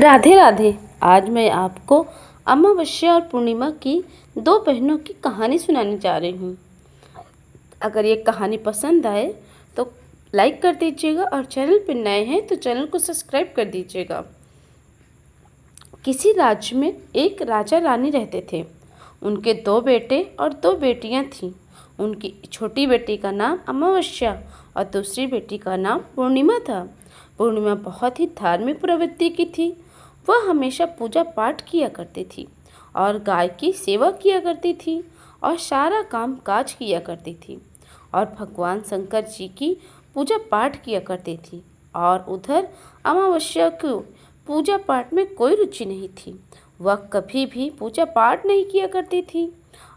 राधे राधे। आज मैं आपको अमावस्या और पूर्णिमा की दो बहनों की कहानी सुनाने जा रही हूँ। अगर ये कहानी पसंद आए तो लाइक कर दीजिएगा और चैनल पर नए हैं तो चैनल को सब्सक्राइब कर दीजिएगा। किसी राज्य में एक राजा रानी रहते थे। उनके दो बेटे और दो बेटियाँ थीं। उनकी छोटी बेटी का नाम अमावस्या और दूसरी बेटी का नाम पूर्णिमा था। पूर्णिमा बहुत ही धार्मिक प्रवृत्ति की थी। वह हमेशा पूजा पाठ किया करती थी और गाय की सेवा किया करती थी और सारा काम काज किया करती थी और भगवान शंकर जी की पूजा पाठ किया करती थी। और उधर अमावस्या को पूजा पाठ में कोई रुचि नहीं थी। वह कभी भी पूजा पाठ नहीं किया करती थी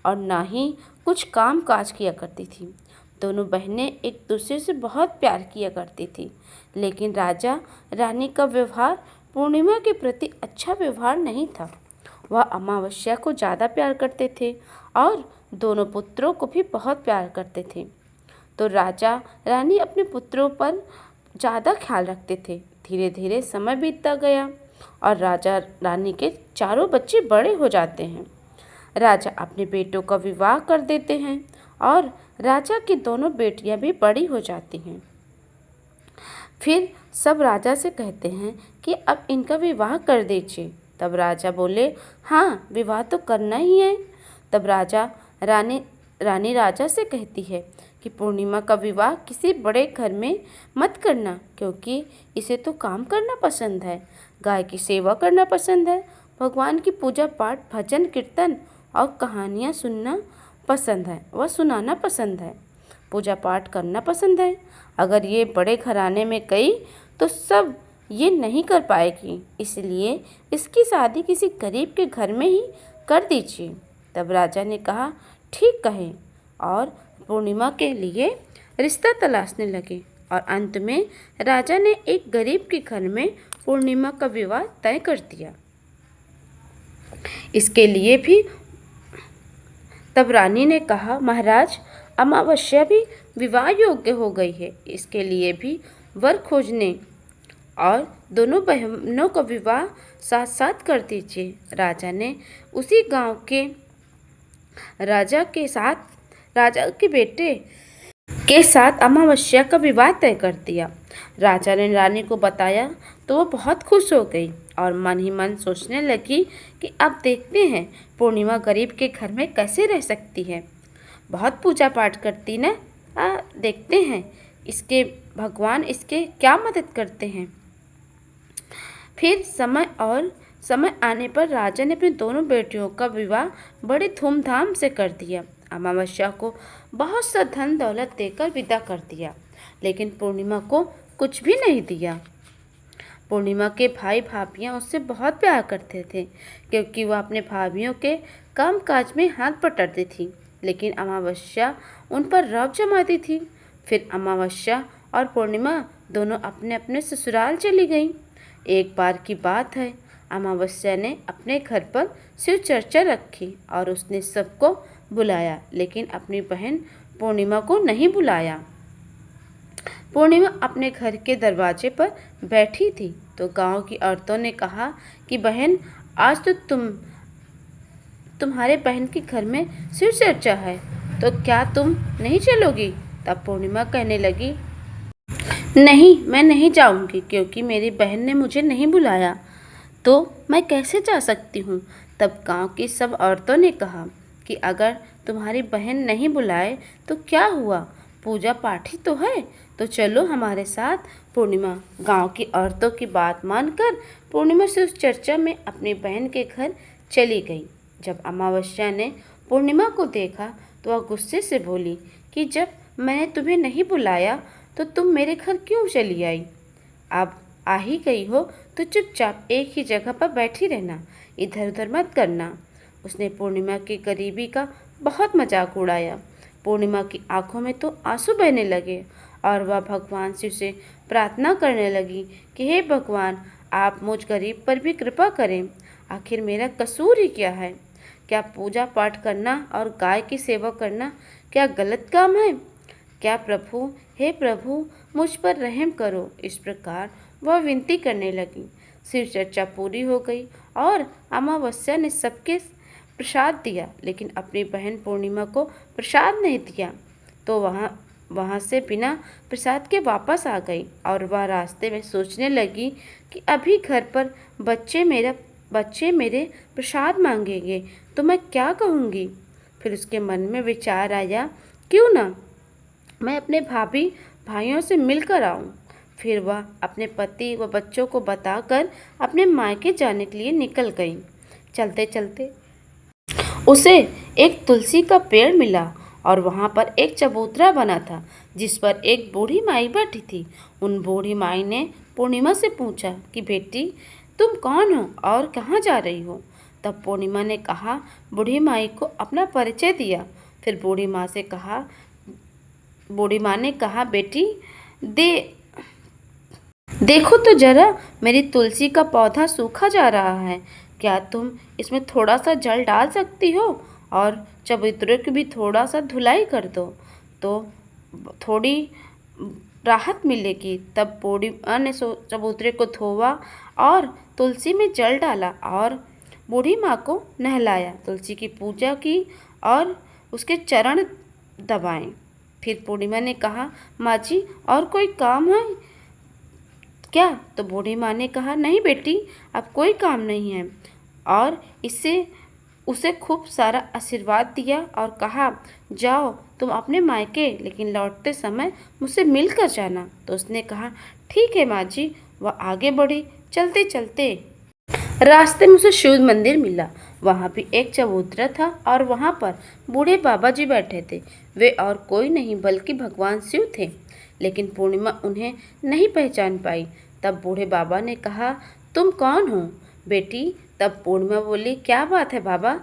और ना ही कुछ काम काज किया करती थी। दोनों बहनें एक दूसरे से बहुत प्यार किया करती थी, लेकिन राजा रानी का व्यवहार पूर्णिमा के प्रति अच्छा व्यवहार नहीं था। वह अमावस्या को ज़्यादा प्यार करते थे और दोनों पुत्रों को भी बहुत प्यार करते थे। तो राजा रानी अपने पुत्रों पर ज़्यादा ख्याल रखते थे। धीरे धीरे समय बीतता गया और राजा रानी के चारों बच्चे बड़े हो जाते हैं। राजा अपने बेटों का विवाह कर देते हैं और राजा की दोनों बेटियां भी बड़ी हो जाती हैं। फिर सब राजा से कहते हैं कि अब इनका विवाह कर दीजिए। तब राजा बोले, हाँ, विवाह तो करना ही है। तब रानी राजा से कहती है कि पूर्णिमा का विवाह किसी बड़े घर में मत करना, क्योंकि इसे तो काम करना पसंद है, गाय की सेवा करना पसंद है, भगवान की पूजा पाठ, भजन कीर्तन और कहानियाँ सुनना पसंद है, वह सुनाना पसंद है, पूजा पाठ करना पसंद है। अगर ये बड़े घराने में गई तो सब ये नहीं कर पाएगी, इसलिए इसकी शादी किसी गरीब के घर में ही कर दीजिए। तब राजा ने कहा, ठीक कहे, और पूर्णिमा के लिए रिश्ता तलाशने लगे और अंत में राजा ने एक गरीब के घर में पूर्णिमा का विवाह तय कर दिया। इसके लिए भी तब रानी ने कहा, महाराज, अमावस्या भी विवाह योग्य हो गई है, इसके लिए भी वर खोजने और दोनों बहनों का विवाह साथ साथ कर दीजिए। राजा ने उसी गांव के राजा के बेटे के साथ अमावस्या का विवाह तय कर दिया। राजा ने रानी को बताया तो वो बहुत खुश हो गई और मन ही मन सोचने लगी कि अब देखते हैं पूर्णिमा गरीब के घर में कैसे रह सकती है, बहुत पूजा पाठ करती ना, देखते हैं इसके भगवान इसके क्या मदद करते हैं। फिर समय आने पर राजा ने अपनी दोनों बेटियों का विवाह बड़े धूमधाम से कर दिया। अमावस्या को बहुत सा धन दौलत देकर विदा कर दिया, लेकिन पूर्णिमा को कुछ भी नहीं दिया। पूर्णिमा के भाई भाभियाँ उससे बहुत प्यार करते थे, क्योंकि वह अपने भाभियों के काम काज में हाथ बटाती थी, लेकिन अमावस्या उन पर रौब जमाती थी। फिर अमावस्या और पूर्णिमा दोनों अपने अपने ससुराल चली गईं। एक बार की बात है, अमावस्या ने अपने घर पर शिव चर्चा रखी और उसने सबको बुलाया, लेकिन अपनी बहन पूर्णिमा को नहीं बुलाया। पूर्णिमा अपने घर के दरवाजे पर बैठी थी तो गांव की औरतों ने कहा कि बहन, आज तो तुम्हारे बहन के घर में शिव चर्चा है, तो क्या तुम नहीं चलोगी? तब पूर्णिमा कहने लगी, नहीं, मैं नहीं जाऊंगी, क्योंकि मेरी बहन ने मुझे नहीं बुलाया, तो मैं कैसे जा सकती हूँ। तब गांव की सब औरतों ने कहा कि अगर तुम्हारी बहन नहीं बुलाए तो क्या हुआ, पूजा पाठ ही तो है, तो चलो हमारे साथ। पूर्णिमा गांव की औरतों की बात मानकर पूर्णिमा से उस चर्चा में अपनी बहन के घर चली गई। जब अमावस्या ने पूर्णिमा को देखा तो वह गुस्से से बोली कि जब मैंने तुम्हें नहीं बुलाया तो तुम मेरे घर क्यों चली आई? अब आ ही गई हो तो चुपचाप एक ही जगह पर बैठी रहना, इधर उधर मत करना। उसने पूर्णिमा की गरीबी का बहुत मजाक उड़ाया। पूर्णिमा की आंखों में तो आंसू बहने लगे और वह भगवान शिव से प्रार्थना करने लगी कि हे भगवान, आप मुझ गरीब पर भी कृपा करें। आखिर मेरा कसूर ही क्या है? क्या पूजा पाठ करना और गाय की सेवा करना क्या गलत काम है? क्या हे प्रभु, मुझ पर रहम करो। इस प्रकार वह विनती करने लगी। शिव चर्चा पूरी हो गई और अमावस्या ने सबके प्रसाद दिया, लेकिन अपनी बहन पूर्णिमा को प्रसाद नहीं दिया। तो वहाँ से बिना प्रसाद के वापस आ गई और वह रास्ते में सोचने लगी कि अभी घर पर बच्चे मेरे प्रसाद मांगेंगे तो मैं क्या कहूँगी। फिर उसके मन में विचार आया, क्यों ना मैं अपने भाइयों से मिलकर आऊं। फिर वह अपने पति व बच्चों को बताकर अपने मायके जाने के लिए निकल गई। चलते चलते उसे एक तुलसी का पेड़ मिला और वहाँ पर एक चबूतरा बना था जिस पर एक बूढ़ी माई बैठी थी। उन बूढ़ी माई ने पूर्णिमा से पूछा कि बेटी, तुम कौन हो और कहाँ जा रही हो। तब पूर्णिमा ने कहा, बूढ़ी माई को अपना परिचय दिया। फिर बूढ़ी माँ ने कहा, बेटी देखो तो जरा, मेरी तुलसी का पौधा सूखा जा रहा है, क्या तुम इसमें थोड़ा सा जल डाल सकती हो और चबूतरे की भी थोड़ा सा धुलाई कर दो तो थोड़ी राहत मिलेगी। तब बूढ़ी माँ ने चबूतरे को धोवा और तुलसी में जल डाला और बूढ़ी माँ को नहलाया, तुलसी की पूजा की और उसके चरण दबाए। फिर पूर्णिमा ने कहा, माँ जी और कोई काम है क्या। तो बूढ़ी माँ ने कहा, नहीं बेटी, अब कोई काम नहीं है। और उसे खूब सारा आशीर्वाद दिया और कहा, जाओ तुम अपने मायके, लेकिन लौटते समय मुझसे मिल कर जाना। तो उसने कहा, ठीक है माँ जी। वह आगे बढ़ी। चलते चलते रास्ते में उसे शिव मंदिर मिला। वहाँ भी एक चबूतरा था और वहाँ पर बूढ़े बाबा जी बैठे थे। वे और कोई नहीं बल्कि भगवान शिव थे, लेकिन पूर्णिमा उन्हें नहीं पहचान पाई। तब बूढ़े बाबा ने कहा, तुम कौन हो बेटी। तब पूर्णिमा बोली, क्या बात है बाबा।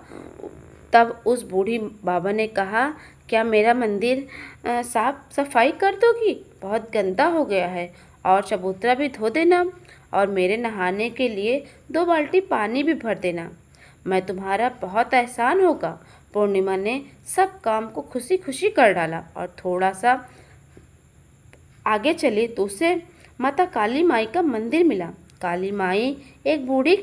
तब उस बूढ़ी बाबा ने कहा, क्या मेरा मंदिर साफ सफाई कर दोगी, बहुत गंदा हो गया है, और चबूतरा भी धो देना और मेरे नहाने के लिए 2 बाल्टी पानी भी भर देना, मैं तुम्हारा बहुत एहसान होगा। पूर्णिमा ने सब काम को खुशी खुशी कर डाला और थोड़ा सा आगे चली तो उसे माता काली माई का मंदिर मिला। काली माई एक बूढ़ी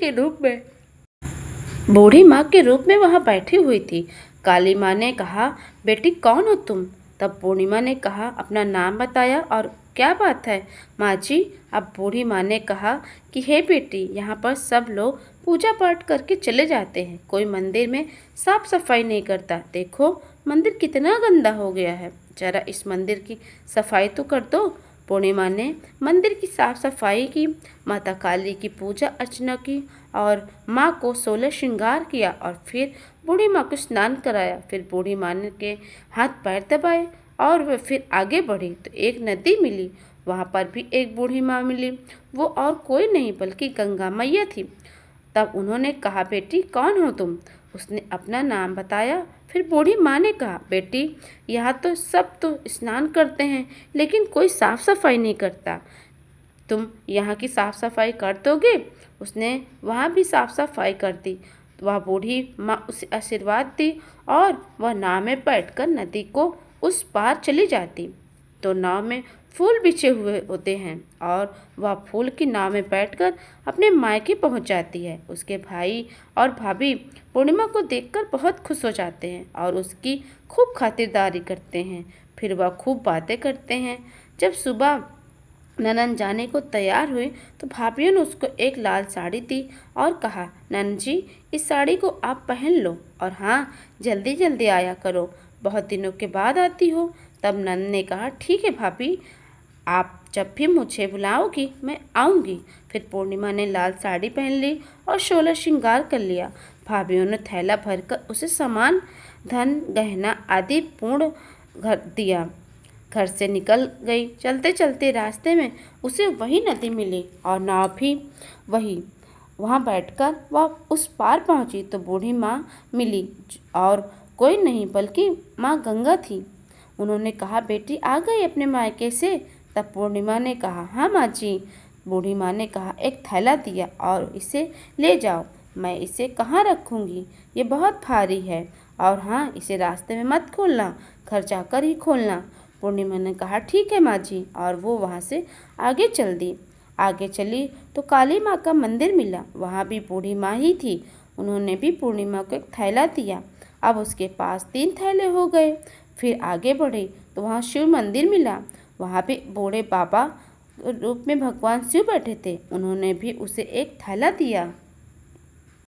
माँ के रूप में वहाँ बैठी हुई थी। काली माँ ने कहा, बेटी कौन हो तुम। तब पूर्णिमा ने कहा, अपना नाम बताया और क्या बात है माँ जी। अब बूढ़ी माँ ने कहा कि हे बेटी, यहाँ पर सब लोग पूजा पाठ करके चले जाते हैं, कोई मंदिर में साफ सफाई नहीं करता। देखो मंदिर कितना गंदा हो गया है, जरा इस मंदिर की सफाई तो कर दो। पूर्णिमा ने मंदिर की साफ सफाई की, माता काली की पूजा अर्चना की और माँ को 16 श्रृंगार किया और फिर बूढ़ी माँ को स्नान कराया। फिर बूढ़ी माँ के हाथ पैर दबाए और वह फिर आगे बढ़ी तो एक नदी मिली। वहाँ पर भी एक बूढ़ी माँ मिली। वो और कोई नहीं बल्कि गंगा मैया थी। तब उन्होंने कहा, बेटी कौन हो तुम। उसने अपना नाम बताया। फिर बूढ़ी माँ ने कहा, बेटी यहाँ तो सब तो स्नान करते हैं लेकिन कोई साफ सफाई नहीं करता, तुम यहाँ की साफ सफाई कर दोगे। उसने वहाँ भी साफ सफाई कर दी। वह बूढ़ी माँ उसे आशीर्वाद दी और वह नाव में बैठकर नदी को उस पार चली जाती। तो नाव में फूल बिछे हुए होते हैं और वह फूल की नाव में बैठकर अपने मायके पहुंच जाती है। उसके भाई और भाभी पूर्णिमा को देखकर बहुत खुश हो जाते हैं और उसकी खूब खातिरदारी करते हैं। फिर वह खूब बातें करते हैं। जब सुबह ननद जाने को तैयार हुई तो भाभियों ने उसको एक लाल साड़ी दी और कहा, ननद जी इस साड़ी को आप पहन लो और हाँ, जल्दी जल्दी आया करो, बहुत दिनों के बाद आती हो। तब ननद ने कहा, ठीक है भाभी, आप जब भी मुझे बुलाओगी मैं आऊँगी। फिर पूर्णिमा ने लाल साड़ी पहन ली और 16 श्रृंगार कर लिया। भाभियों ने थैला भरकर उसे सामान, धन, गहना आदि पूर्ण दिया। घर से निकल गई। चलते चलते रास्ते में उसे वही नदी मिली और नाव भी वही। वहाँ बैठकर वह उस पार पहुँची तो बूढ़ी माँ मिली और कोई नहीं बल्कि माँ गंगा थी। उन्होंने कहा, बेटी आ गई अपने मायके से। तब पूर्णिमा ने कहा, हाँ माँ जी। बूढ़ी माँ ने कहा, एक थैला दिया और इसे ले जाओ, मैं इसे कहाँ रखूँगी, ये बहुत भारी है, और हाँ, इसे रास्ते में मत खोलना, घर जाकर ही खोलना। पूर्णिमा ने कहा, ठीक है माँ जी, और वो वहाँ से आगे चल दी। आगे चली तो काली माँ का मंदिर मिला। वहाँ भी बूढ़ी माँ ही थी। उन्होंने भी पूर्णिमा को एक थैला दिया। अब उसके पास 3 थैले हो गए। फिर आगे बढ़े तो वहाँ शिव मंदिर मिला। वहाँ भी बूढ़े बाबा रूप में भगवान शिव बैठे थे। उन्होंने भी उसे एक थैला दिया।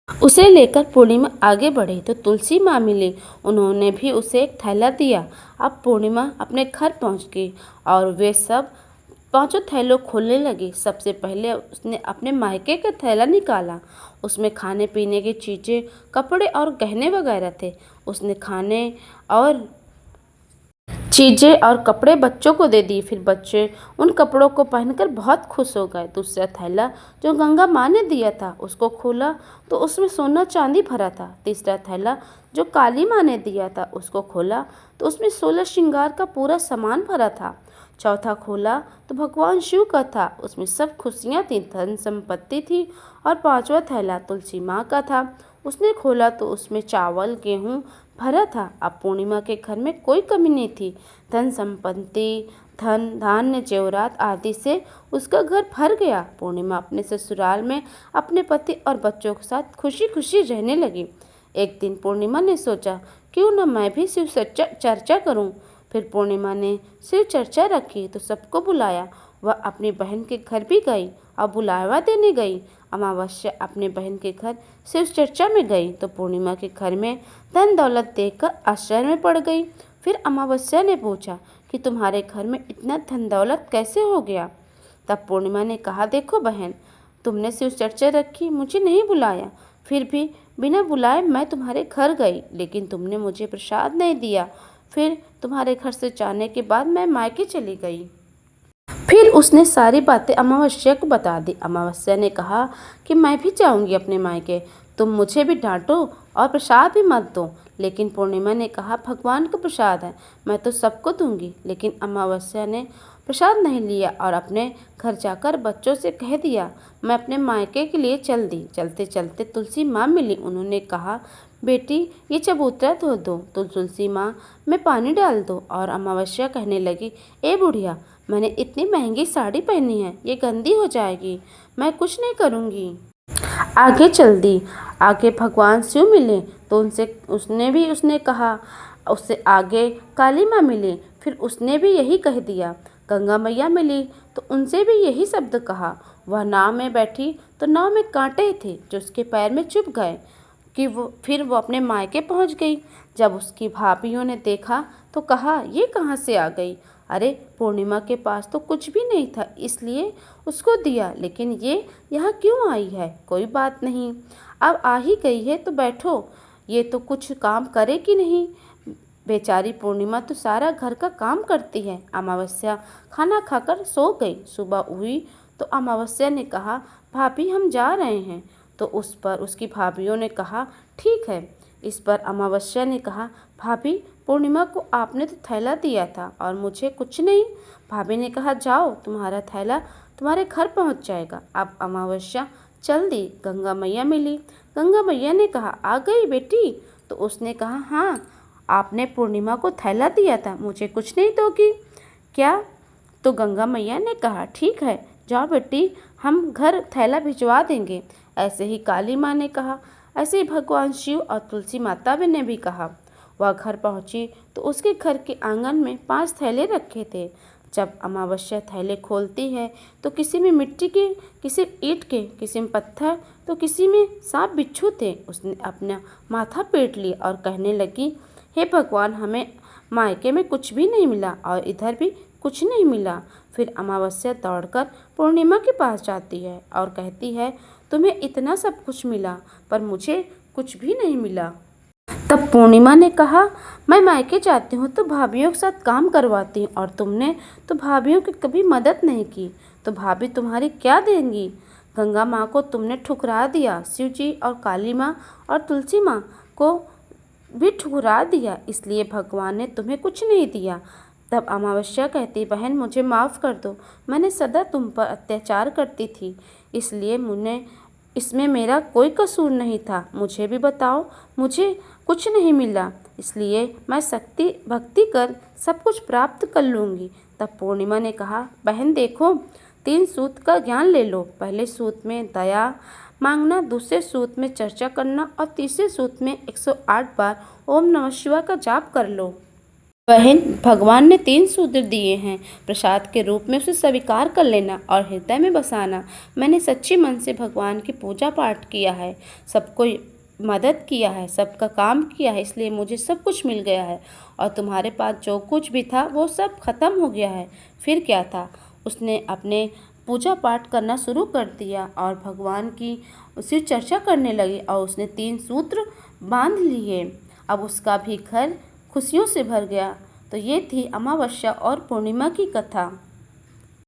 उसे लेकर पूर्णिमा आगे बढ़ी तो तुलसी माँ मिली। उन्होंने भी उसे एक थैला दिया। अब पूर्णिमा अपने घर पहुँच गई और वे सब 5 थैलों खोलने लगी। सबसे पहले उसने अपने मायके का थैला निकाला। उसमें खाने पीने की चीज़ें, कपड़े और गहने वगैरह थे। उसने खाने और चीज़ें और कपड़े बच्चों को दे दी। फिर बच्चे उन कपड़ों को पहनकर बहुत खुश हो गए। दूसरा थैला जो गंगा माँ ने दिया था उसको खोला तो उसमें सोना चांदी भरा था। तीसरा थैला जो काली माँ ने दिया था उसको खोला तो उसमें 16 श्रृंगार का पूरा सामान भरा था। चौथा खोला तो भगवान शिव का था। उसमें सब खुशियाँ थी, धन संपत्ति थी। और 5वां थैला तुलसी माँ का था। उसने खोला तो उसमें चावल गेहूँ भरा था। अब पूर्णिमा के घर में कोई कमी नहीं थी। धन संपत्ति, धन धान्य जेवरात आदि से उसका घर भर गया। पूर्णिमा अपने ससुराल में अपने पति और बच्चों के साथ खुशी खुशी रहने लगी। एक दिन पूर्णिमा ने सोचा क्यों न मैं भी शिव चर्चा करूं। फिर पूर्णिमा ने शिव चर्चा रखी तो सबको बुलाया। वह अपनी बहन के घर भी गई और बुलावा देने गई। अमावस्या अपने बहन के घर शिव चर्चा में गई तो पूर्णिमा के घर में धन दौलत देखकर आश्चर्य में पड़ गई। फिर अमावस्या ने पूछा कि तुम्हारे घर में इतना धन दौलत कैसे हो गया। तब पूर्णिमा ने कहा, देखो बहन, तुमने शिव चर्चा रखी, मुझे नहीं बुलाया, फिर भी बिना बुलाए मैं तुम्हारे घर गई, लेकिन तुमने मुझे प्रसाद नहीं दिया। फिर तुम्हारे घर से जाने के बाद मैं मायके चली गई। फिर उसने सारी बातें अमावस्या को बता दी। अमावस्या ने कहा कि मैं भी जाऊंगी अपने मायके, तुम मुझे भी डांटो और प्रसाद भी मत दो। लेकिन पूर्णिमा ने कहा, भगवान का प्रसाद है, मैं तो सबको दूंगी। लेकिन अमावस्या ने प्रसाद नहीं लिया और अपने घर जाकर बच्चों से कह दिया, मैं अपने मायके के लिए चल दी। चलते चलते तुलसी माँ मिली। उन्होंने कहा, बेटी ये चबूतरा धो दो, तो तुलसी माँ में पानी डाल दो। और अमावस्या कहने लगी, ए बुढ़िया, मैंने इतनी महंगी साड़ी पहनी है, ये गंदी हो जाएगी, मैं कुछ नहीं करूँगी। आगे चल दी। आगे भगवान शिव मिले तो उसने कहा। उससे आगे काली माँ मिली, फिर उसने भी यही कह दिया। गंगा मैया मिली तो उनसे भी यही शब्द कहा। वह नाव में बैठी तो नाव में कांटे थे जो उसके पैर में चुभ गए कि फिर वो अपने मायके पहुंच गई। जब उसकी भाभियों ने देखा तो कहा, ये कहाँ से आ गई? अरे पूर्णिमा के पास तो कुछ भी नहीं था, इसलिए उसको दिया, लेकिन ये यहाँ क्यों आई है? कोई बात नहीं, अब आ ही गई है तो बैठो, ये तो कुछ काम करेगी नहीं। बेचारी पूर्णिमा तो सारा घर का काम करती है। अमावस्या खाना खाकर सो गई। सुबह हुई तो अमावस्या ने कहा, भाभी हम जा रहे हैं। तो उस पर उसकी भाभियों ने कहा, ठीक है। इस पर अमावस्या ने कहा, भाभी पूर्णिमा को आपने तो थैला दिया था और मुझे कुछ नहीं। भाभी ने कहा, जाओ, तुम्हारा थैला तुम्हारे घर पहुंच जाएगा। अब अमावस्या चल दी। गंगा मैया मिली। गंगा मैया ने कहा, आ गई बेटी? तो उसने कहा, हाँ, आपने पूर्णिमा को थैला दिया था, मुझे कुछ नहीं दोगी क्या? तो गंगा मैया ने कहा, ठीक है, जाओ बेटी, हम घर थैला भिजवा देंगे। ऐसे ही काली माँ ने कहा। ऐसे ही भगवान शिव और तुलसी माता ने भी कहा। वह घर पहुंची तो उसके घर के आंगन में 5 थैले रखे थे। जब अमावस्या थैले खोलती है तो किसी में मिट्टी के, किसी ईंट के, किसी में पत्थर, तो किसी में सांप बिच्छू थे। उसने अपना माथा पीट लिया और कहने लगी, हे भगवान, हमें मायके में कुछ भी नहीं मिला और इधर भी कुछ नहीं मिला। फिर अमावस्या दौड़कर पूर्णिमा के पास जाती है और कहती है, तुम्हें इतना सब कुछ मिला पर मुझे कुछ भी नहीं मिला। तब पूर्णिमा ने कहा, मैं मायके जाती हूँ तो भाभीयों के साथ काम करवाती हूँ और तुमने तो भाभीयों की कभी मदद नहीं की, तो भाभी तुम्हारी क्या देंगी? गंगा माँ को तुमने ठुकरा दिया, शिव जी और काली माँ और तुलसी माँ को भी ठुकरा दिया, इसलिए भगवान ने तुम्हें कुछ नहीं दिया। तब अमावस्या कहती, बहन मुझे माफ़ कर दो, मैंने सदा तुम पर अत्याचार करती थी, इसलिए इसमें मेरा कोई कसूर नहीं था। मुझे भी बताओ, मुझे कुछ नहीं मिला, इसलिए मैं भक्ति कर सब कुछ प्राप्त कर लूँगी। तब पूर्णिमा ने कहा, बहन देखो, 3 सूत का ज्ञान ले लो। पहले सूत में दया मांगना, दूसरे सूत में चर्चा करना और तीसरे सूत में 108 बार ओम नमः शिवाय का जाप कर लो। बहन, भगवान ने 3 सूत्र दिए हैं। प्रसाद के रूप में उसे स्वीकार कर लेना और हृदय में बसाना। मैंने सच्चे मन से भगवान की पूजा पाठ किया है, सबको मदद किया है, सबका काम किया है, इसलिए मुझे सब कुछ मिल गया है और तुम्हारे पास जो कुछ भी था वो सब खत्म हो गया है। फिर क्या था? उसने अपने पूजा पाठ करना शुरू कर दिया और भगवान की उसी चर्चा करने लगी और उसने 3 सूत्र बांध लिए। अब उसका भी घर खुशियों से भर गया। तो ये थी अमावस्या और पूर्णिमा की कथा।